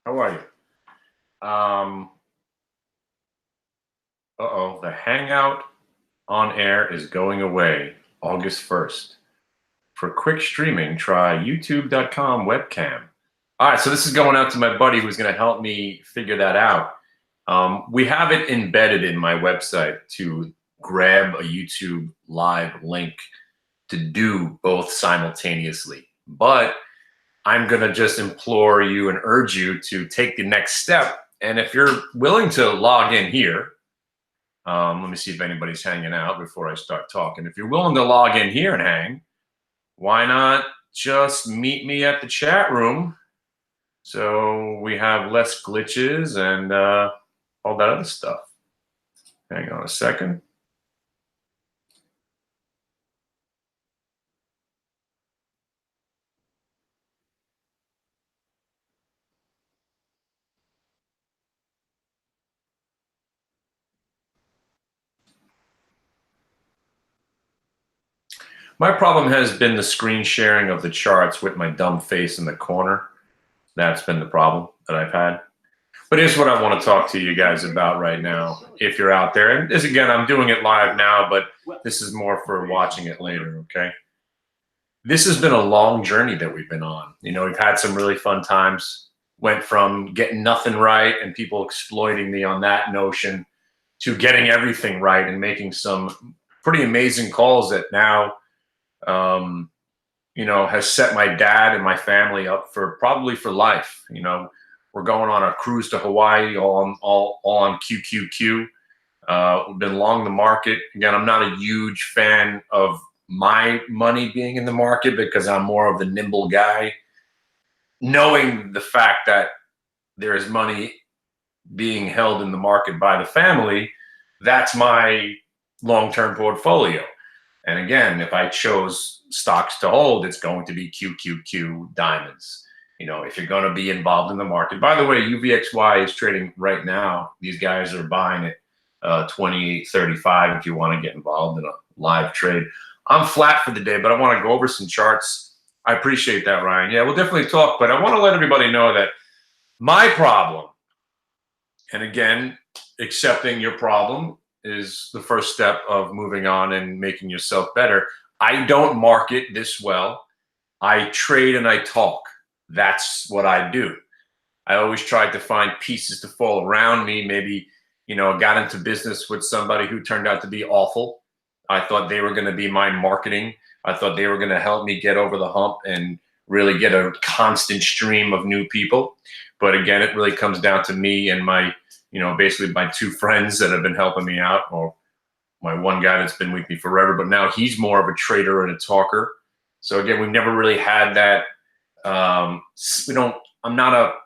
How are you? The Hangout on Air is going away August 1st. For quick streaming, try youtube.com webcam. All right, so this is going out to my buddy who's going to help me figure that out. We have it embedded in my website to grab a YouTube live link to do both simultaneously. But I'm going to just implore you and urge you to take the next step. And if you're willing to log in here, let me see if anybody's hanging out before I start talking. If you're willing to log in here and hang, why not just meet me at the chat room so we have less glitches and all that other stuff. Hang on a second. My problem has been the screen sharing of the charts with my dumb face in the corner. That's been the problem that I've had. But here's what I want to talk to you guys about right now, if you're out there. And this, again, I'm doing it live now, but this is more for watching it later, okay? This has been a long journey that we've been on. You know, we've had some really fun times. Went from getting nothing right and people exploiting me on that notion to getting everything right and making some pretty amazing calls that now, you know, has set my dad and my family up for probably for life. You know, we're going on a cruise to Hawaii, all on QQQ. We've been long the market. Again, I'm not a huge fan of my money being in the market because I'm more of the nimble guy. Knowing the fact that there is money being held in the market by the family, that's my long-term portfolio. And again, if I chose stocks to hold, it's going to be QQQ diamonds. You know, if you're going to be involved in the market. By the way, UVXY is trading right now. These guys are buying it 28.35 if you want to get involved in a live trade. I'm flat for the day, but I want to go over some charts. I appreciate that, Ryan. Yeah, we'll definitely talk, but I want to let everybody know that my problem, and again, accepting your problem is the first step of moving on and making yourself better. I don't market this well. I trade and I talk. That's what I do. I always tried to find pieces to fall around me. Maybe, you know, got into business with somebody who turned out to be awful. I thought they were going to be my marketing. I thought they were going to help me get over the hump and really get a constant stream of new people. But again, it really comes down to me and my, you know, basically my two friends that have been helping me out, or my one guy that's been with me forever, but now he's more of a trader and a talker. So again, we've never really had that.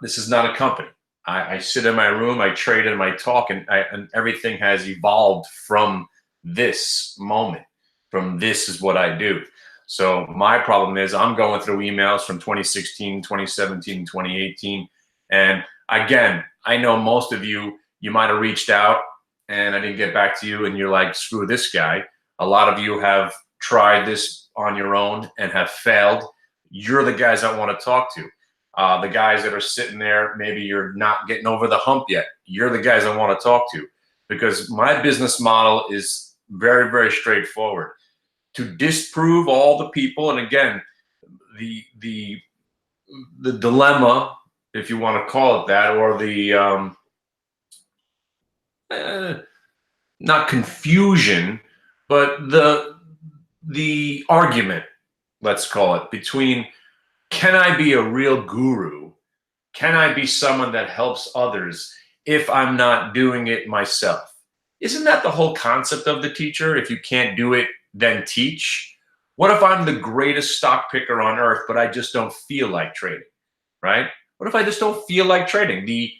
This is not a company. I sit in my room, I trade and I talk, and everything has evolved from this moment. From this is what I do. So my problem is I'm going through emails from 2016, 2017, 2018. And again, I know most of you might have reached out and I didn't get back to you and you're like, screw this guy. A lot of you have tried this on your own and have failed. You're the guys I want to talk to. The guys that are sitting there, maybe you're not getting over the hump yet. You're the guys I want to talk to, because my business model is very, very straightforward. To disprove all the people, and again, the dilemma, if you want to call it that, or the not confusion, but the argument, let's call it, between can I be a real guru? Can I be someone that helps others if I'm not doing it myself? Isn't that the whole concept of the teacher? If you can't do it, then teach. What if I'm the greatest stock picker on earth, but I just don't feel like trading, right? What if I just don't feel like trading? The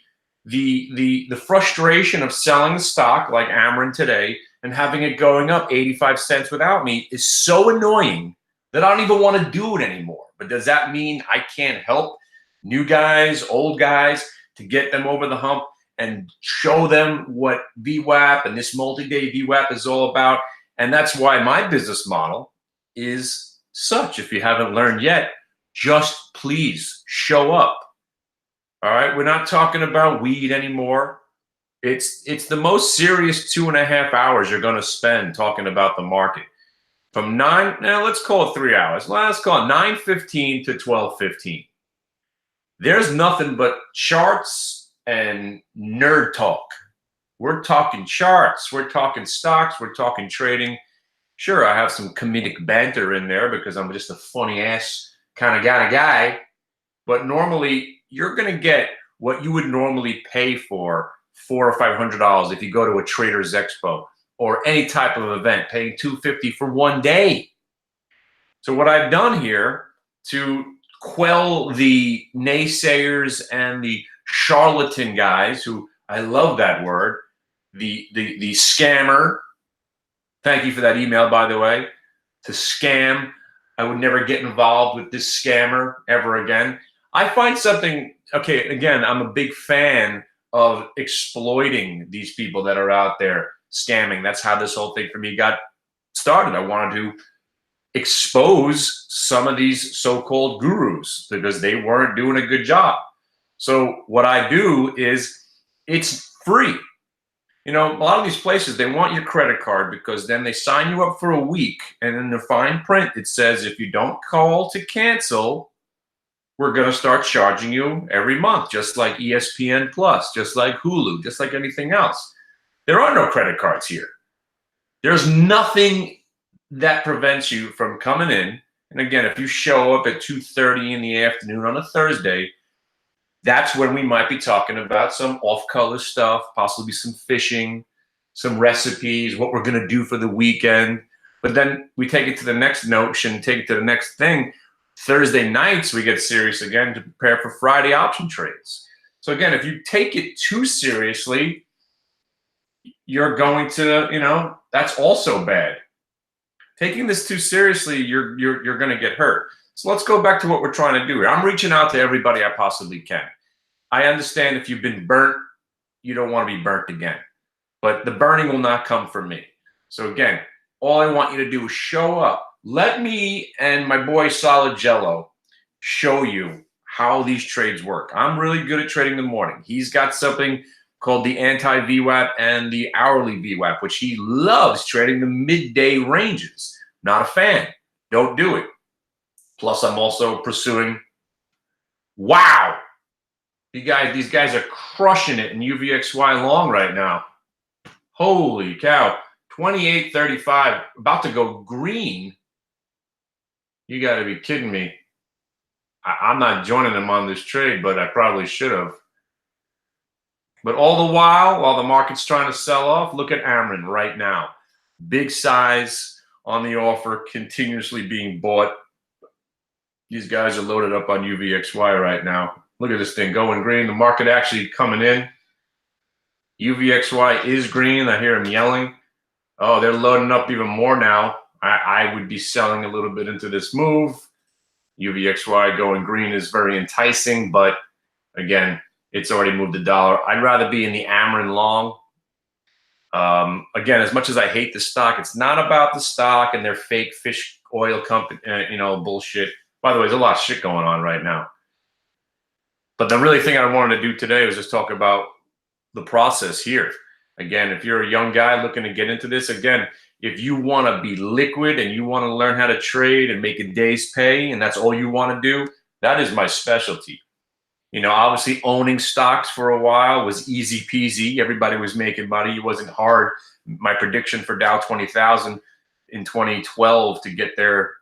frustration of selling the stock like Ameren today and having it going up 85 cents without me is so annoying that I don't even want to do it anymore. But does that mean I can't help new guys, old guys, to get them over the hump and show them what VWAP and this multi-day VWAP is all about? And that's why my business model is such. If you haven't learned yet, just please show up. All right, we're not talking about weed anymore. It's the most serious 2.5 hours you're going to spend talking about the market. From 9, now let's call it 3 hours. Let's call it 9:15 to 12:15. There's nothing but charts and nerd talk. We're talking charts, we're talking stocks, we're talking trading. Sure, I have some comedic banter in there because I'm just a funny ass kind of guy. But normally, you're going to get what you would normally pay for $400 or $500 if you go to a Traders Expo or any type of event, paying $250 for one day. So what I've done here to quell the naysayers and the charlatan guys, who I love that word, the scammer. Thank you for that email, by the way. To scam, I would never get involved with this scammer ever again. I find something, okay, again, I'm a big fan of exploiting these people that are out there scamming. That's how this whole thing for me got started. I wanted to expose some of these so-called gurus because they weren't doing a good job. So what I do is it's free. You know, a lot of these places, they want your credit card because then they sign you up for a week, and in the fine print, it says if you don't call to cancel, we're going to start charging you every month, just like ESPN Plus, just like Hulu, just like anything else. There are no credit cards here. There's nothing that prevents you from coming in. And again, if you show up at 2:30 in the afternoon on a Thursday, that's when we might be talking about some off-color stuff, possibly some fishing, some recipes, what we're going to do for the weekend. But then we take it to the next notion, take it to the next thing. Thursday nights, we get serious again to prepare for Friday option trades. So again, if you take it too seriously, you're going to, you know, that's also bad. Taking this too seriously, you're going to get hurt. So let's go back to what we're trying to do here. I'm reaching out to everybody I possibly can. I understand if you've been burnt, you don't want to be burnt again. But the burning will not come from me. So again, all I want you to do is show up. Let me and my boy Solid Jello show you how these trades work. I'm really good at trading the morning. He's got something called the anti-VWAP and the hourly VWAP, which he loves trading the midday ranges. Not a fan. Don't do it. Plus, I'm also pursuing, wow, these guys are crushing it in UVXY long right now. Holy cow, 28.35, about to go green. You got to be kidding me. I'm not joining them on this trade, but I probably should have. But all the while the market's trying to sell off, look at Ameren right now. Big size on the offer, continuously being bought. These guys are loaded up on UVXY right now. Look at this thing going green. The market actually coming in. UVXY is green. I hear them yelling. Oh, they're loading up even more now. I would be selling a little bit into this move. UVXY going green is very enticing, but again, it's already moved the dollar. I'd rather be in the Ameren long. Again, as much as I hate the stock, it's not about the stock and their fake fish oil company, bullshit. By the way, there's a lot of shit going on right now. But the really thing I wanted to do today was just talk about the process here. Again, if you're a young guy looking to get into this, again, if you want to be liquid and you want to learn how to trade and make a day's pay, and that's all you want to do, that is my specialty. You know, obviously owning stocks for a while was easy peasy. Everybody was making money. It wasn't hard. My prediction for Dow 20,000 in 2012 to get there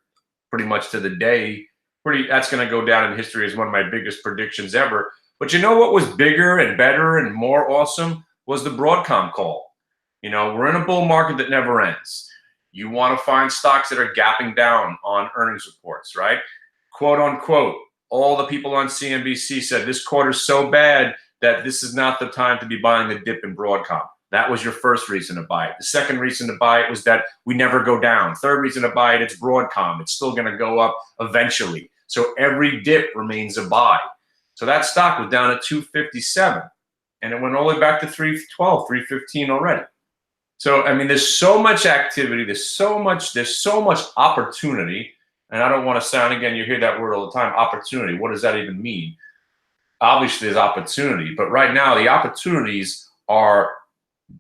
pretty much to the day, that's going to go down in history as one of my biggest predictions ever. But you know what was bigger and better and more awesome was the Broadcom call. You know, we're in a bull market that never ends. You want to find stocks that are gapping down on earnings reports, right? Quote unquote, all the people on CNBC said this quarter's so bad that this is not the time to be buying the dip in Broadcom. That was your first reason to buy it. The second reason to buy it was that we never go down. Third reason to buy it, it's Broadcom. It's still going to go up eventually. So every dip remains a buy. So that stock was down at 257, and it went all the way back to 312, 315 already. So, I mean, there's so much activity. There's so much opportunity. And I don't want to sound, again, you hear that word all the time, opportunity. What does that even mean? obviously there's opportunity, but right now the opportunities are,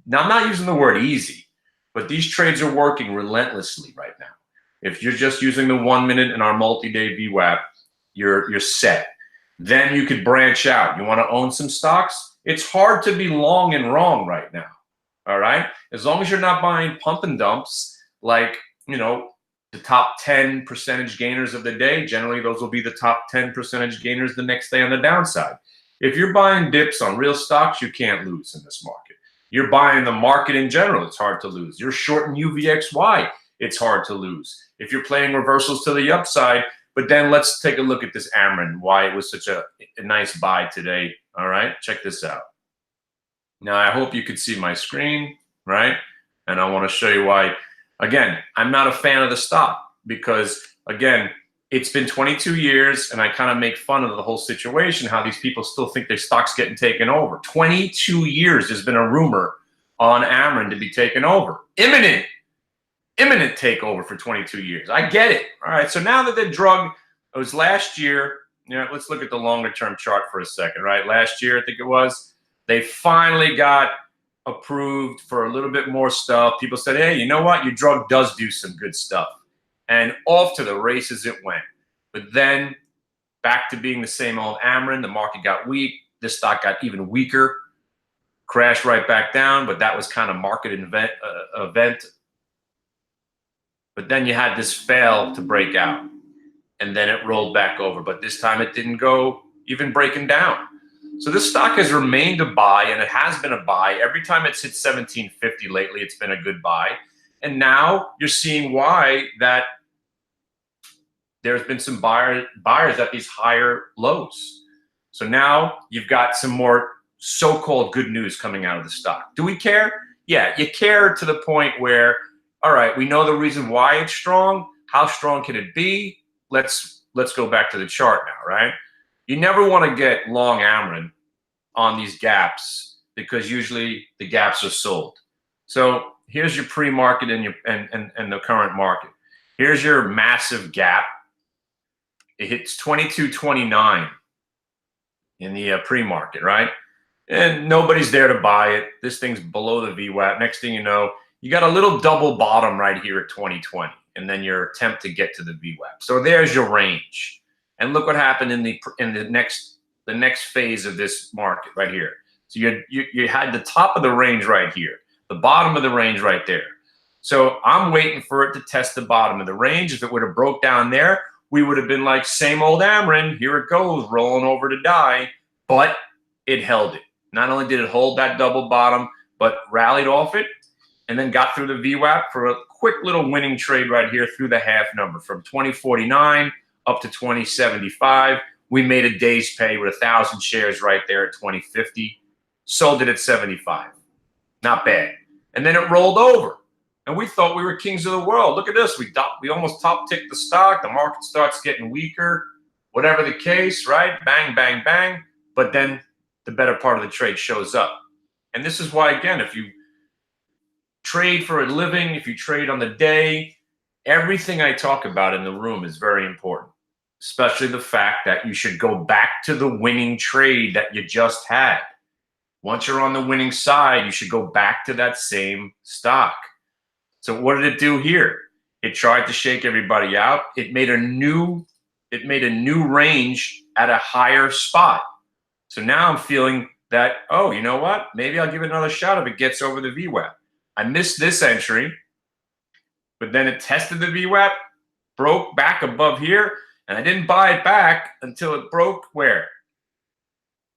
now I'm not using the word easy, but these trades are working relentlessly right now. If you're just using the 1 minute in our multi-day VWAP, you're set. Then you could branch out. You want to own some stocks? It's hard to be long and wrong right now. All right. As long as you're not buying pump and dumps, like, you know, the top 10 percentage gainers of the day, generally those will be the top 10 percentage gainers the next day on the downside. If you're buying dips on real stocks, you can't lose in this market. You're buying the market in general, it's hard to lose. You're shorting UVXY, it's hard to lose. If you're playing reversals to the upside, but then let's take a look at this Ameren, why it was such a nice buy today. All right, check this out. Now, I hope you could see my screen, right? And I want to show you why. Again, I'm not a fan of the stock because, again, it's been 22 years, and I kind of make fun of the whole situation, how these people still think their stock's getting taken over. 22 years there's been a rumor on Ameren to be taken over. Imminent takeover for 22 years. I get it. All right, so now that the drug, it was last year, you know, let's look at the longer term chart for a second, right? Last year, I think it was, they finally got approved for a little bit more stuff. People said, hey, you know what? Your drug does do some good stuff. And off to the races it went. But then back to being the same old Ameren, the market got weak. This stock got even weaker, crashed right back down, but that was kind of market event. But then you had this fail to break out, and then it rolled back over. But this time it didn't go even breaking down. So this stock has remained a buy, and it has been a buy. Every time it's hit 1750 lately, it's been a good buy. And now you're seeing why that there's been some buyers at these higher lows. So now you've got some more so-called good news coming out of the stock. Do we care? Yeah, you care to the point where, all right, we know the reason why it's strong. How strong can it be? Let's go back to the chart now, right? You never want to get long Ameren on these gaps because usually the gaps are sold. So here's your pre-market and the current market. Here's your massive gap. It hits 22.29 in the pre-market, right? And nobody's there to buy it. This thing's below the VWAP. Next thing you know, you got a little double bottom right here at 2020, and then your attempt to get to the VWAP. So there's your range. And look what happened in the next phase of this market right here. So you had the top of the range right here, the bottom of the range right there. So I'm waiting for it to test the bottom of the range. If it would have broke down there, we would have been like, same old Ameren, here it goes, rolling over to die. But it held it. Not only did it hold that double bottom, but rallied off it and then got through the VWAP for a quick little winning trade right here through the half number from 2049 up to 2075. We made a day's pay with 1,000 shares right there at 2050. Sold it at 75. Not bad. And then it rolled over. And we thought we were kings of the world. Look at this. We almost top ticked the stock. The market starts getting weaker. Whatever the case, right? Bang, bang, bang. But then the better part of the trade shows up. And this is why, again, if you trade for a living, if you trade on the day, everything I talk about in the room is very important, especially the fact that you should go back to the winning trade that you just had. Once you're on the winning side, you should go back to that same stock. So what did it do here? It tried to shake everybody out. It made a new range at a higher spot. So now I'm feeling that, oh, you know what? Maybe I'll give it another shot if it gets over the VWAP. I missed this entry, but then it tested the VWAP, broke back above here, and I didn't buy it back until it broke where?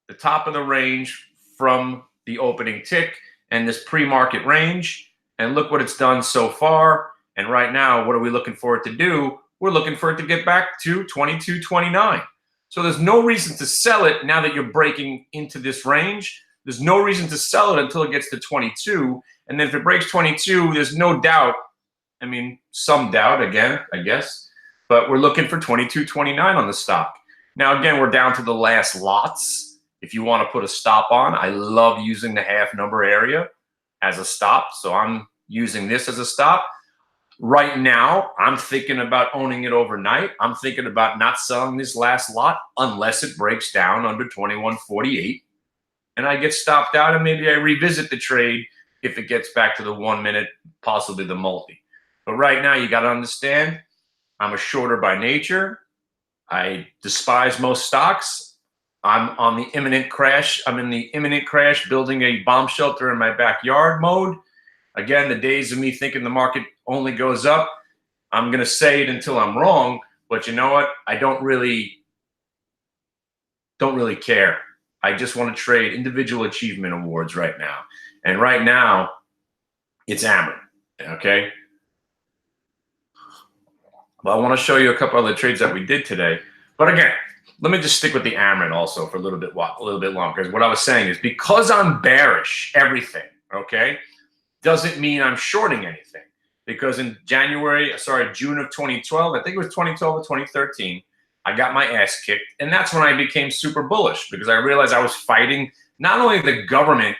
The top of the range from the opening tick and this pre-market range. And look what it's done so far. And right now, what are we looking for it to do? We're looking for it to get back to 22.29. So there's no reason to sell it now that you're breaking into this range. There's no reason to sell it until it gets to 22. And then if it breaks 22, there's no doubt. I mean, some doubt again, I guess. But we're looking for 22.29 on the stock. Now, again, we're down to the last lots. If you want to put a stop on, I love using the half number area as a stop. So I'm using this as a stop. Right now, I'm thinking about owning it overnight. I'm thinking about not selling this last lot unless it breaks down under 21.48 and I get stopped out, and maybe I revisit the trade if it gets back to the 1 minute, possibly the multi. But right now, you got to understand, I'm a shorter by nature. I despise most stocks. I'm on the imminent crash. I'm in the imminent crash, building a bomb shelter in my backyard mode. Again, the days of me thinking the market only goes up, I'm going to say it until I'm wrong. But you know what? I don't really care. I just want to trade individual achievement awards right now. And right now, it's Ameren. Okay. Well, I want to show you a couple other trades that we did today. But again, let me just stick with the Ameren also for a little bit longer. Because what I was saying is because I'm bearish everything, okay, doesn't mean I'm shorting anything. Because in June of 2012, I think it was 2012 or 2013, I got my ass kicked. And that's when I became super bullish because I realized I was fighting not only the government,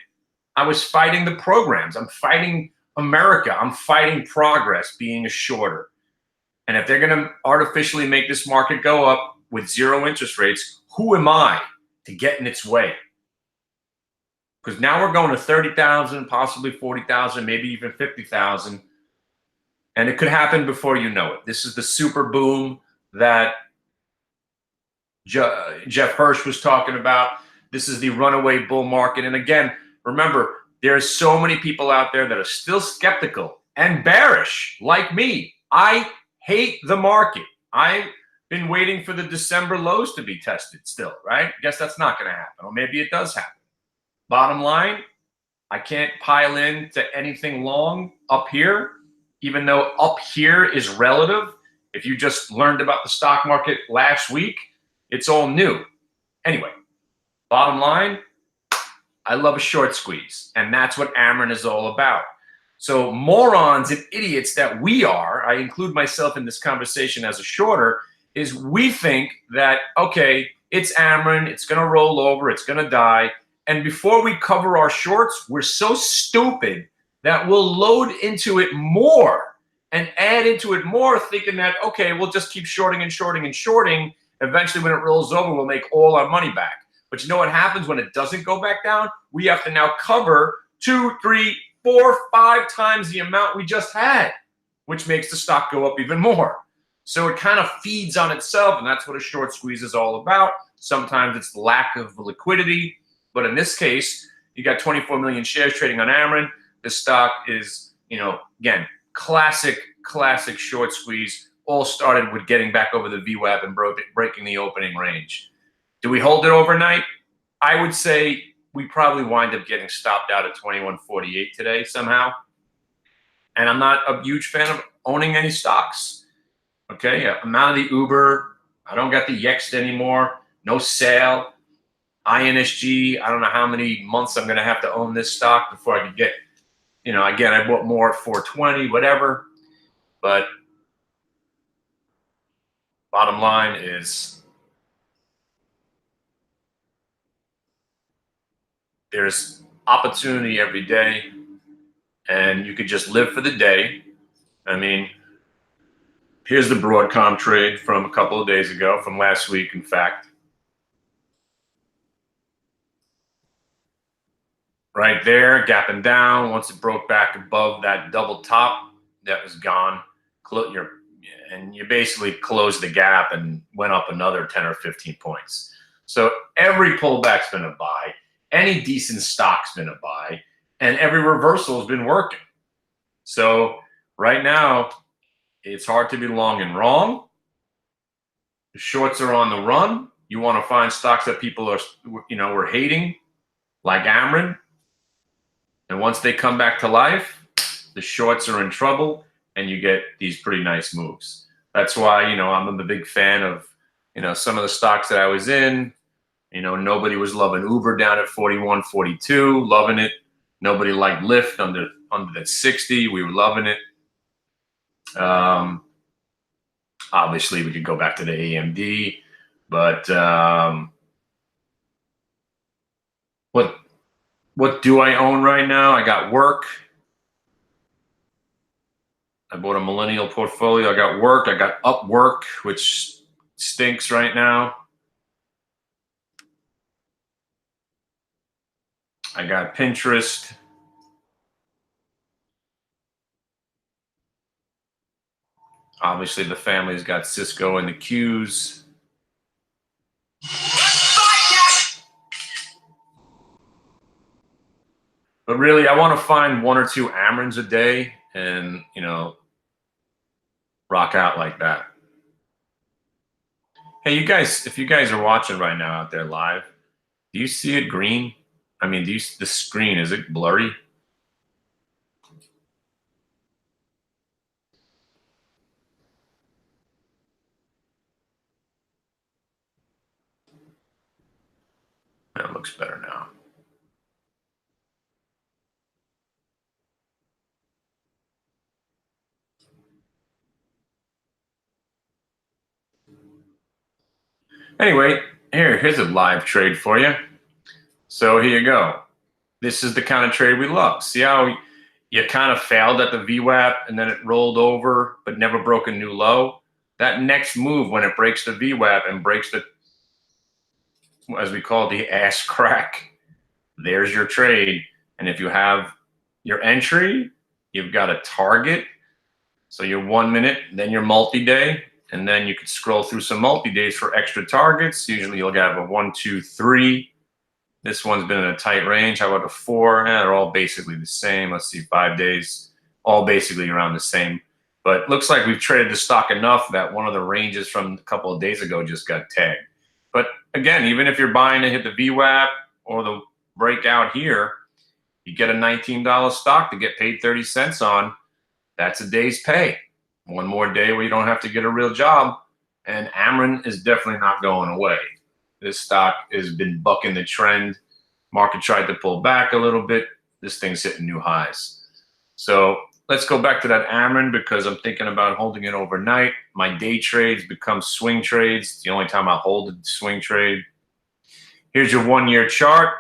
I was fighting the programs. I'm fighting America. I'm fighting progress being a shorter. And if they're going to artificially make this market go up with zero interest rates, who am I to get in its way? Because now we're going to 30,000, possibly 40,000, maybe even 50,000. And it could happen before you know it. This is the super boom that Jeff Hirsch was talking about. This is the runaway bull market. And again, remember, there's so many people out there that are still skeptical and bearish, like me. I hate the market. I've been waiting for the December lows to be tested still, right? Guess that's not going to happen. Or maybe it does happen. Bottom line, I can't pile in to anything long up here, even though up here is relative. If you just learned about the stock market last week, it's all new. Anyway, bottom line, I love a short squeeze, and that's what Ameren is all about. So morons and idiots that we are, I include myself in this conversation as a shorter, is we think that, okay, it's Ameren, it's going to roll over, it's going to die. And before we cover our shorts, we're so stupid that we'll load into it more and add into it more thinking that, okay, we'll just keep shorting and shorting and shorting. Eventually, when it rolls over, we'll make all our money back. But you know what happens when it doesn't go back down? We have to now cover 2, 3, 4, 5 times the amount we just had, which makes the stock go up even more. So it kind of feeds on itself, and that's what a short squeeze is all about. Sometimes it's the lack of liquidity, but in this case, you got 24 million shares trading on Ameren. The stock is, again, classic short squeeze. All started with getting back over the VWAP and breaking the opening range. Do we hold it overnight? I would say we probably wind up getting stopped out at 21.48 today somehow. And I'm not a huge fan of owning any stocks. Okay, I'm out of the Uber. I don't got the Yext anymore. No sale. INSG, I don't know how many months I'm going to have to own this stock before I can get, again, I bought more at 420, whatever. But bottom line is there's opportunity every day, and you could just live for the day. I mean, here's the Broadcom trade from a couple of days ago, from last week, in fact. Right there, gapping down. Once it broke back above that double top, that was gone. And you basically closed the gap and went up another 10 or 15 points. So every pullback's been a buy. Any decent stock's been a buy. And every reversal has been working. So right now, it's hard to be long and wrong. The shorts are on the run. You want to find stocks that people are, were hating, like Ameren. And once they come back to life, the shorts are in trouble and you get these pretty nice moves. That's why, I'm a big fan of, some of the stocks that I was in. Nobody was loving Uber down at 41, 42, loving it. Nobody liked Lyft under that 60. We were loving it. Obviously, we could go back to the AMD, but what do I own right now? I got work. I bought a millennial portfolio. I got work. I got Upwork, which stinks right now. I got Pinterest. Obviously, the family's got Cisco and the Qs. But really, I want to find 1 or 2 Amerens a day and, rock out like that. Hey, you guys, if you guys are watching right now out there live, do you see it green? I mean, the screen, is it blurry? That looks better now. Anyway, here's a live trade for you. So here you go. This is the kind of trade we love. See how you kind of failed at the VWAP and then it rolled over but never broke a new low? That next move, when it breaks the VWAP and breaks the, as we call it, the ass crack, there's your trade. And if you have your entry, you've got a target. So your 1 minute, then your multi-day, and then you could scroll through some multi-days for extra targets. Usually you'll have a 1, 2, 3. This one's been in a tight range. How about a 4? They're all basically the same. Let's see, 5 days, all basically around the same. But looks like we've traded the stock enough that one of the ranges from a couple of days ago just got tagged. But again, even if you're buying to hit the VWAP or the breakout here, you get a $19 stock to get paid 30 cents on. That's a day's pay. One more day where you don't have to get a real job. And Ameren is definitely not going away. This stock has been bucking the trend. Market tried to pull back a little bit. This thing's hitting new highs. So let's go back to that Ameren because I'm thinking about holding it overnight. My day trades become swing trades. It's the only time I hold a swing trade. Here's your 1-year chart.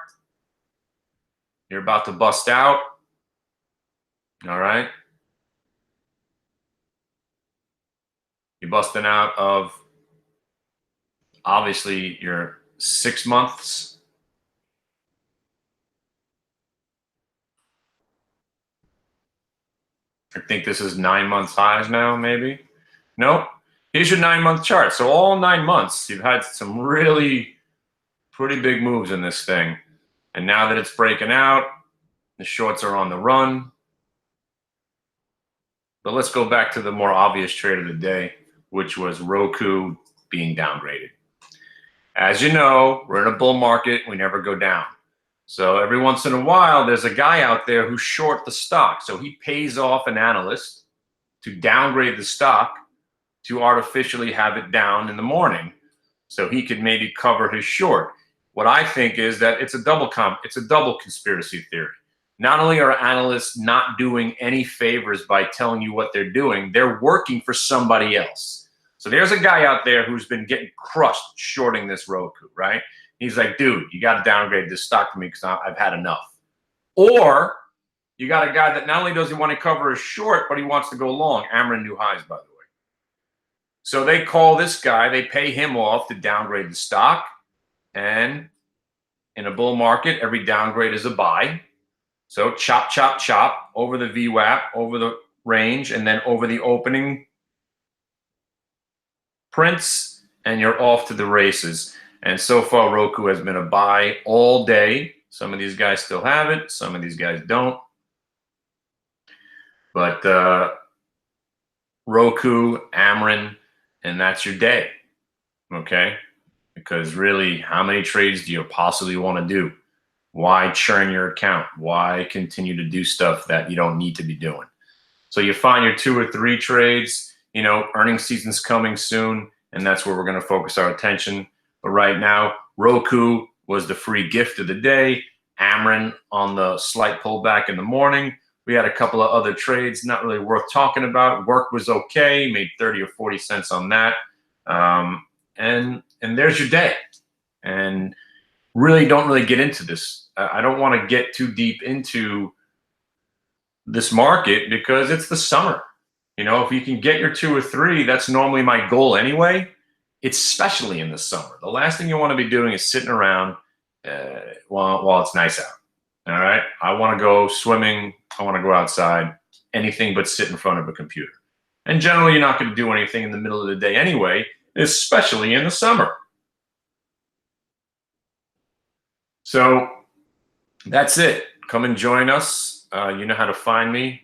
You're about to bust out. All right. You're busting out of, obviously, your 6 months. I think this is 9 months highs now, maybe. Nope. Here's your 9-month chart. So all 9 months, you've had some really pretty big moves in this thing. And now that it's breaking out, the shorts are on the run. But let's go back to the more obvious trade of the day, which was Roku being downgraded. As you know, we're in a bull market. We never go down. So every once in a while, there's a guy out there who's short the stock. So he pays off an analyst to downgrade the stock to artificially have it down in the morning so he could maybe cover his short. What I think is that it's a double conspiracy theory. Not only are analysts not doing any favors by telling you what they're doing, they're working for somebody else. So there's a guy out there who's been getting crushed shorting this Roku, right? He's like, dude, you got to downgrade this stock for me because I've had enough. Or you got a guy that not only does he want to cover his short, but he wants to go long. Ameren new highs, by the way. So they call this guy, they pay him off to downgrade the stock. And in a bull market, every downgrade is a buy. So chop, chop, chop over the VWAP, over the range, and then over the opening prints, and you're off to the races. And so far, Roku has been a buy all day. Some of these guys still have it. Some of these guys don't. But Roku, Ameren, and that's your day, okay? Because really, how many trades do you possibly want to do? Why churn your account? Why continue to do stuff that you don't need to be doing? So you find your 2 or 3 trades. You know, earnings season's coming soon, and that's where we're going to focus our attention. But right now, Roku was the free gift of the day. Ameren on the slight pullback in the morning. We had a couple of other trades, not really worth talking about. Work was okay, made 30 or 40 cents on that. And there's your day. And really don't really get into this. I don't want to get too deep into this market because it's the summer. You know, if you can get your 2 or 3, that's normally my goal anyway, especially in the summer. The last thing you want to be doing is sitting around while it's nice out. All right. I want to go swimming. I want to go outside. Anything but sit in front of a computer. And generally, you're not going to do anything in the middle of the day anyway, especially in the summer. So that's it. Come and join us. You know how to find me.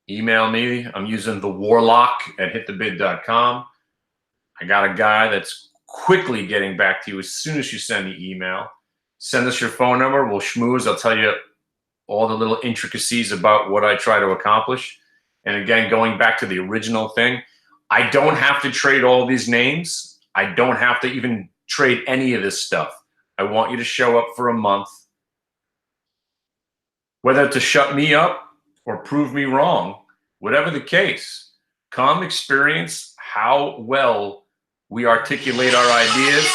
Email me. I'm using the warlock at hitthebid.com. I got a guy that's quickly getting back to you as soon as you send the email. Send us your phone number. We'll schmooze. I'll tell you all the little intricacies about what I try to accomplish. And again, going back to the original thing, I don't have to trade all these names. I don't have to even trade any of this stuff. I want you to show up for a month. Whether to shut me up or prove me wrong, whatever the case, come experience how well we articulate our ideas,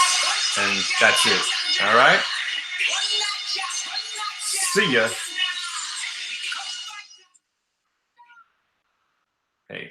and that's it. All right? See ya. Hey.